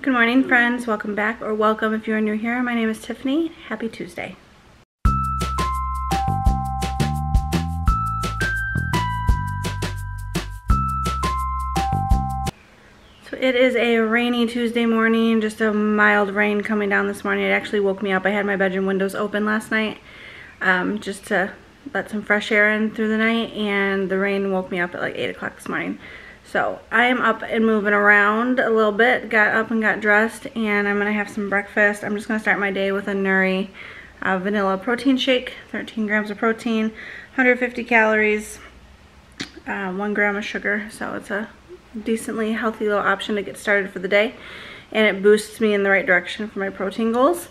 Good morning, friends. Welcome back, or welcome if you're new here. My name is Tiffany. Happy Tuesday. So it is a rainy Tuesday morning, just a mild rain coming down this morning. It actually woke me up. I had my bedroom windows open last night just to let some fresh air in through the night, and the rain woke me up at like 8 o'clock this morning. So I am up and moving around a little bit, got up and got dressed, and I'm gonna have some breakfast. I'm just gonna start my day with a Nuri vanilla protein shake, 13 grams of protein, 150 calories, 1 gram of sugar. So it's a decently healthy little option to get started for the day, and it boosts me in the right direction for my protein goals.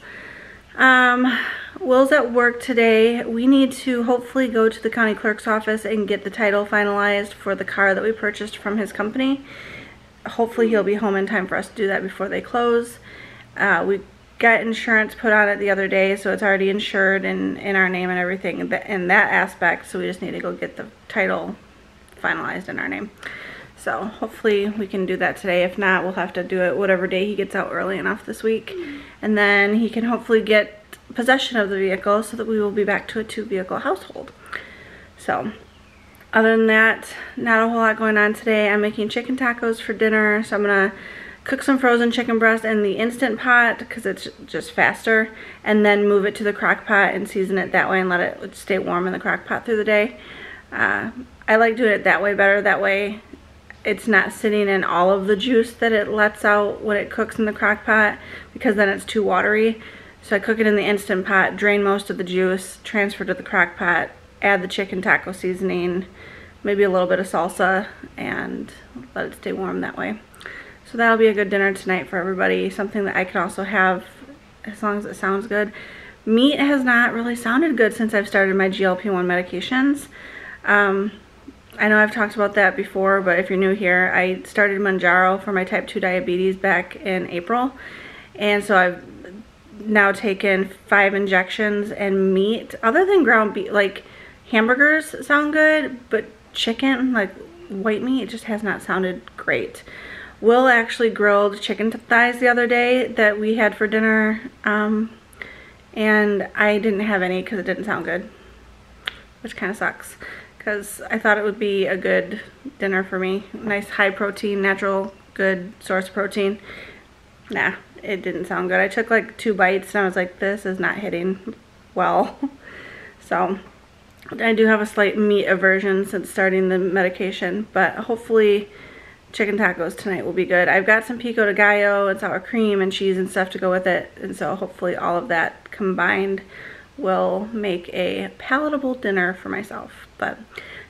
Will's at work today. We need to hopefully go to the county clerk's office and get the title finalized for the car that we purchased from his company. Hopefully he'll be home in time for us to do that before they close. We got insurance put on it the other day, so it's already insured and in our name and everything in that aspect, so we just need to go get the title finalized in our name. So hopefully we can do that today. If not, we'll have to do it whatever day he gets out early enough this week. And then he can hopefully get possession of the vehicle so that we will be back to a 2-vehicle household. So other than that, not a whole lot going on today. I'm making chicken tacos for dinner, so I'm gonna cook some frozen chicken breast in the Instant Pot because it's just faster, and then move it to the crock pot and season it that way and let it stay warm in the crock pot through the day. I like doing it that way better. That way it's not sitting in all of the juice that it lets out when it cooks in the crock pot, because then it's too watery. So I cook it in the Instant Pot, drain most of the juice, transfer to the crock pot, add the chicken taco seasoning, maybe a little bit of salsa, and let it stay warm that way. So that'll be a good dinner tonight for everybody, something that I can also have as long as it sounds good. Meat has not really sounded good since I've started my GLP-1 medications. I know I've talked about that before, but if you're new here, I started Manjaro for my type 2 diabetes back in April, and so I've now taken 5 injections, and meat, other than ground beef, like hamburgers sound good, but chicken, like white meat, just has not sounded great. Will actually grilled chicken thighs the other day that we had for dinner, and I didn't have any because it didn't sound good, which kind of sucks, because I thought it would be a good dinner for me. Nice high protein, natural, good source of protein. Nah, it didn't sound good. I took like 2 bites and I was like, this is not hitting well. So I do have a slight meat aversion since starting the medication, but hopefully chicken tacos tonight will be good. I've got some pico de gallo and sour cream and cheese and stuff to go with it, and so hopefully all of that combined will make a palatable dinner for myself. But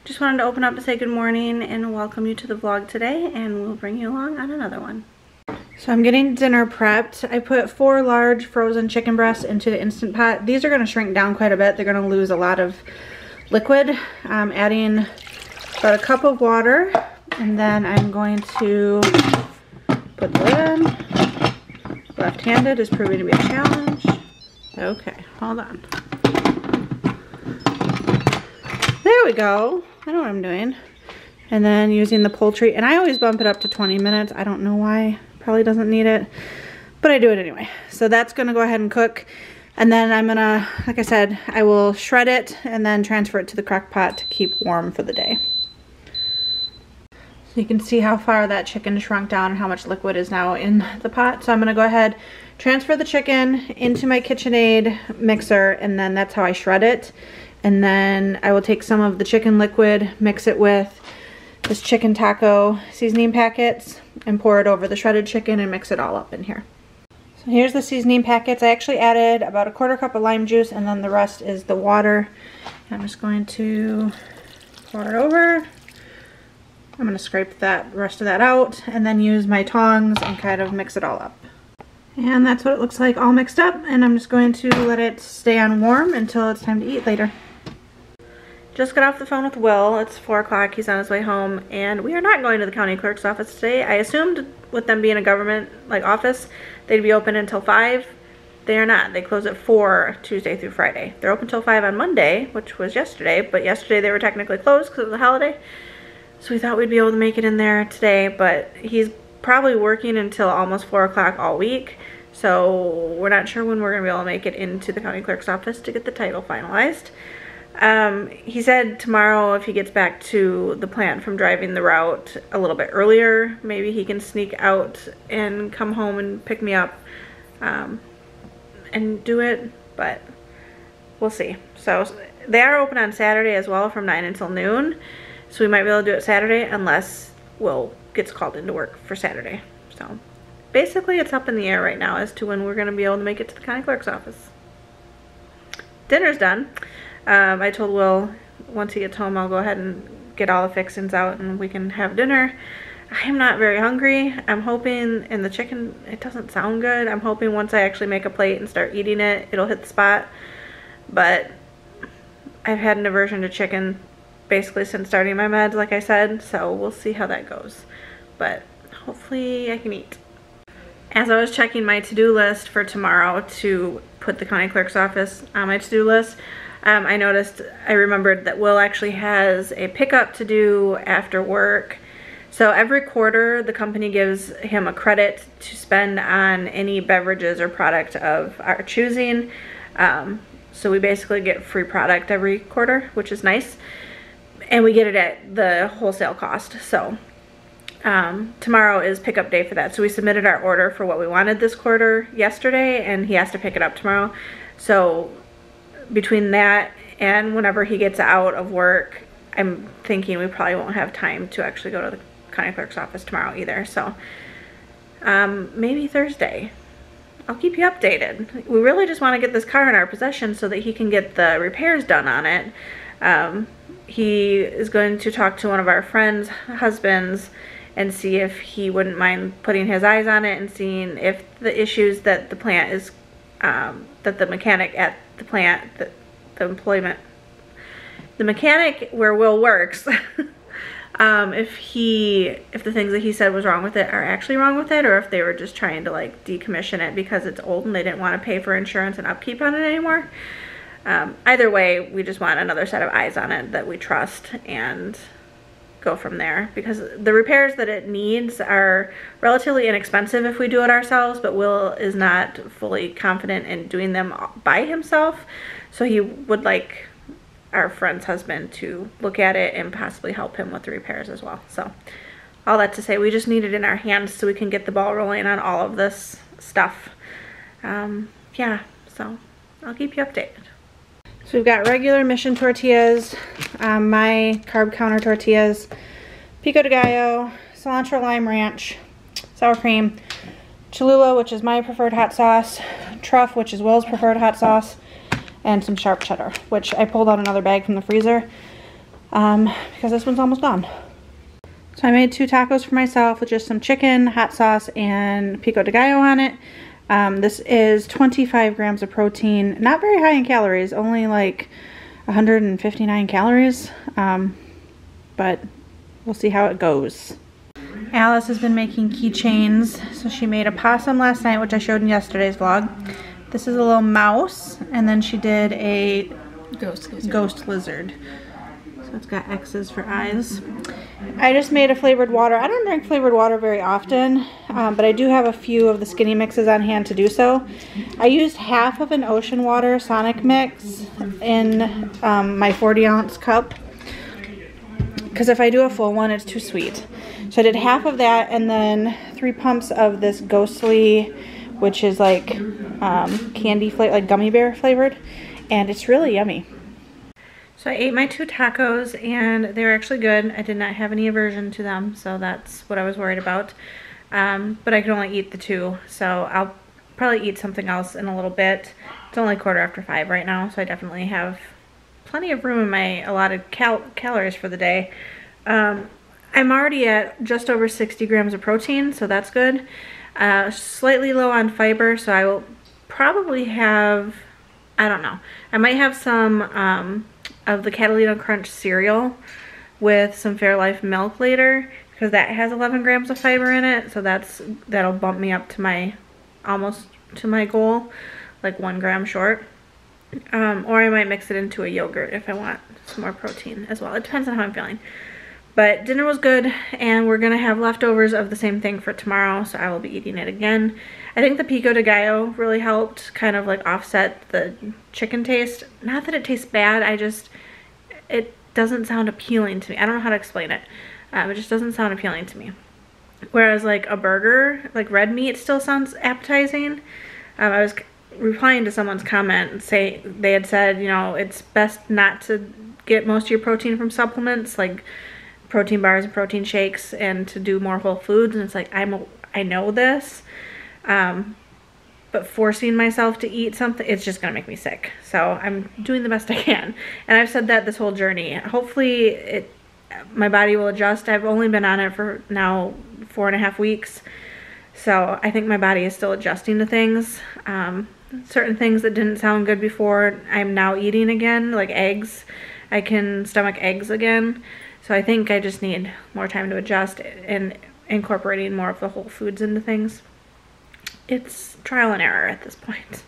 just wanted to open up to say good morning and welcome you to the vlog today, and we'll bring you along on another one. So I'm getting dinner prepped. I put 4 large frozen chicken breasts into the Instant Pot. These are going to shrink down quite a bit. They're going to lose a lot of liquid. I'm adding about a cup of water, and then I'm going to put the lid in. Left-handed is proving to be a challenge. Okay, hold on. There we go. I know what I'm doing. And then using the poultry, and I always bump it up to 20 minutes. I don't know why. Probably doesn't need it, but I do it anyway. So that's gonna go ahead and cook. And then I'm gonna, like I said, I will shred it and then transfer it to the crock pot to keep warm for the day. So you can see how far that chicken shrunk down and how much liquid is now in the pot. So I'm gonna go ahead, transfer the chicken into my KitchenAid mixer, and then that's how I shred it. And then I will take some of the chicken liquid, mix it with this chicken taco seasoning packets, and pour it over the shredded chicken and mix it all up in here. So here's the seasoning packets. I actually added about a 1/4 cup of lime juice, and then the rest is the water. I'm just going to pour it over. I'm going to scrape that rest of that out and then use my tongs and kind of mix it all up. And that's what it looks like all mixed up, and I'm just going to let it stay on warm until it's time to eat later. Just got off the phone with Will. It's 4 o'clock. He's on his way home, and we are not going to the county clerk's office today. I assumed with them being a government office, they'd be open until 5. They are not. They close at 4 Tuesday through Friday. They're open till 5 on Monday, which was yesterday, but yesterday they were technically closed because it was a holiday. So we thought we'd be able to make it in there today, but he's probably working until almost 4 o'clock all week. So we're not sure when we're gonna be able to make it into the county clerk's office to get the title finalized. He said tomorrow if he gets back to the plant from driving the route a little bit earlier, maybe he can sneak out and come home and pick me up and do it, but we'll see. So they are open on Saturday as well from 9 until noon, so we might be able to do it Saturday unless Will gets called into work for Saturday. So basically it's up in the air right now as to when we're going to be able to make it to the county clerk's office. Dinner's done. I told Will once he gets home I'll go ahead and get all the fixings out and we can have dinner. I'm not very hungry. I'm hoping, and the chicken, it doesn't sound good. I'm hoping once I actually make a plate and start eating it, it'll hit the spot. But I've had an aversion to chicken basically since starting my meds, like I said, so we'll see how that goes. But hopefully I can eat. As I was checking my to-do list for tomorrow to put the county clerk's office on my to-do list, I remembered that Will actually has a pickup to do after work. So every quarter the company gives him a credit to spend on any beverages or product of our choosing. So we basically get free product every quarter, which is nice. And we get it at the wholesale cost. So tomorrow is pickup day for that. So we submitted our order for what we wanted this quarter yesterday and he has to pick it up tomorrow. So between that and whenever he gets out of work, I'm thinking we probably won't have time to actually go to the county clerk's office tomorrow either. So maybe Thursday. I'll keep you updated. We really just want to get this car in our possession so that he can get the repairs done on it. He is going to talk to one of our friends' husbands and see if he wouldn't mind putting his eyes on it and seeing if the issues that the plant is, that the mechanic at the plant, the mechanic where Will works, if the things that he said was wrong with it are actually wrong with it, or if they were just trying to like decommission it because it's old and they didn't want to pay for insurance and upkeep on it anymore. Either way, we just want another set of eyes on it that we trust and go from there, because the repairs that it needs are relatively inexpensive if we do it ourselves, but Will is not fully confident in doing them by himself, so he would like our friend's husband to look at it and possibly help him with the repairs as well. So all that to say, we just need it in our hands so we can get the ball rolling on all of this stuff. Yeah, so I'll keep you updated. So we've got regular Mission tortillas, my carb counter tortillas, pico de gallo, cilantro lime ranch, sour cream, Cholula, which is my preferred hot sauce, truff, which is Will's preferred hot sauce, and some sharp cheddar, which I pulled out another bag from the freezer because this one's almost gone. So I made 2 tacos for myself with just some chicken, hot sauce, and pico de gallo on it. This is 25 grams of protein, not very high in calories, only like 159 calories, but we'll see how it goes. Alice has been making keychains, so she made a possum last night, which I showed in yesterday's vlog. This is a little mouse, and then she did a ghost lizard. So it's got X's for eyes. I just made a flavored water. I don't drink flavored water very often, but I do have a few of the skinny mixes on hand to do so. I used half of an Ocean Water Sonic mix in my 40-ounce cup, because if I do a full one, it's too sweet. So I did half of that, and then 3 pumps of this Ghostly, which is like candy flavor, like gummy bear flavored, and it's really yummy. So I ate my 2 tacos and they were actually good. I did not have any aversion to them, so that's what I was worried about. But I could only eat the 2, so I'll probably eat something else in a little bit. It's only 5:15 right now, so I definitely have plenty of room in my allotted calories for the day. I'm already at just over 60 grams of protein, so that's good. Slightly low on fiber, so I will probably have, I don't know, I might have some of the Catalina Crunch cereal with some Fairlife milk later, because that has 11 grams of fiber in it, so that'll bump me up to my, almost to my goal, like 1 gram short. Or I might mix it into a yogurt if I want some more protein as well. It depends on how I'm feeling. But dinner was good, and we're gonna have leftovers of the same thing for tomorrow, so I will be eating it again. I think the pico de gallo really helped kind of like offset the chicken taste. Not that it tastes bad, it doesn't sound appealing to me. I don't know how to explain it. It just doesn't sound appealing to me. Whereas like a burger, like red meat, still sounds appetizing. I was replying to someone's comment and they had said, you know, it's best not to get most of your protein from supplements like protein bars and protein shakes, and to do more whole foods. And it's like, I know this, but forcing myself to eat something, it's just gonna make me sick. So I'm doing the best I can, and I've said that this whole journey. Hopefully my body will adjust. I've only been on it for now 4.5 weeks, so I think my body is still adjusting to things. Certain things that didn't sound good before, I'm now eating again, like eggs. I can stomach eggs again. So I think I just need more time to adjust and incorporating more of the whole foods into things. It's trial and error at this point.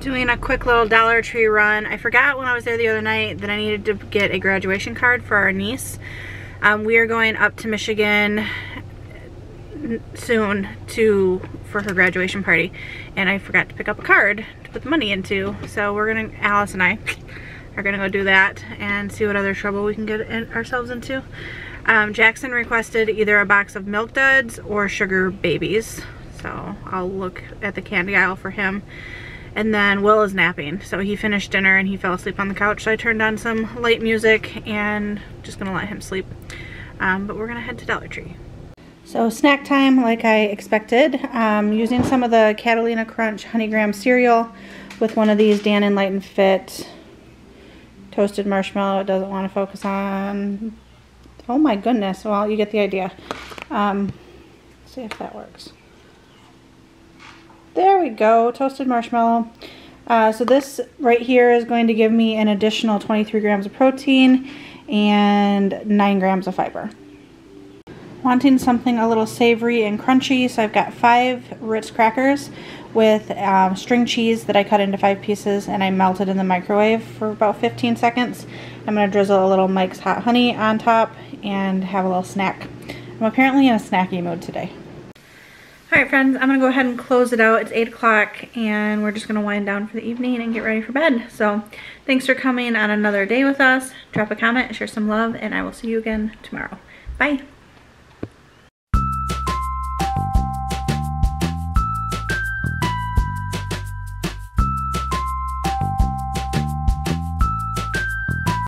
Doing a quick little Dollar Tree run. I forgot when I was there the other night that I needed to get a graduation card for our niece. We are going up to Michigan soon for her graduation party, and I forgot to pick up a card to put the money into. So Alice and I are gonna go do that and see what other trouble we can get ourselves into. Jackson requested either a box of Milk Duds or Sugar Babies, so I'll look at the candy aisle for him. And then Will is napping, so he finished dinner and he fell asleep on the couch, so I turned on some light music and just gonna let him sleep. But we're gonna head to Dollar Tree. So snack time, like I expected. Using some of the Catalina Crunch Honey Graham cereal with one of these Dan & Light and Fit toasted marshmallow. It doesn't want to focus on. Oh my goodness. Well, you get the idea. Let's see if that works. There we go. Toasted marshmallow. So this right here is going to give me an additional 23 grams of protein and 9 grams of fiber. Wanting something a little savory and crunchy, so I've got 5 Ritz crackers with string cheese that I cut into 5 pieces and I melted in the microwave for about 15 seconds. I'm going to drizzle a little Mike's Hot Honey on top and have a little snack. I'm apparently in a snacky mood today. Alright friends, I'm going to go ahead and close it out. It's 8 o'clock and we're just going to wind down for the evening and get ready for bed. So thanks for coming on another day with us. Drop a comment, share some love, and I will see you again tomorrow. Bye!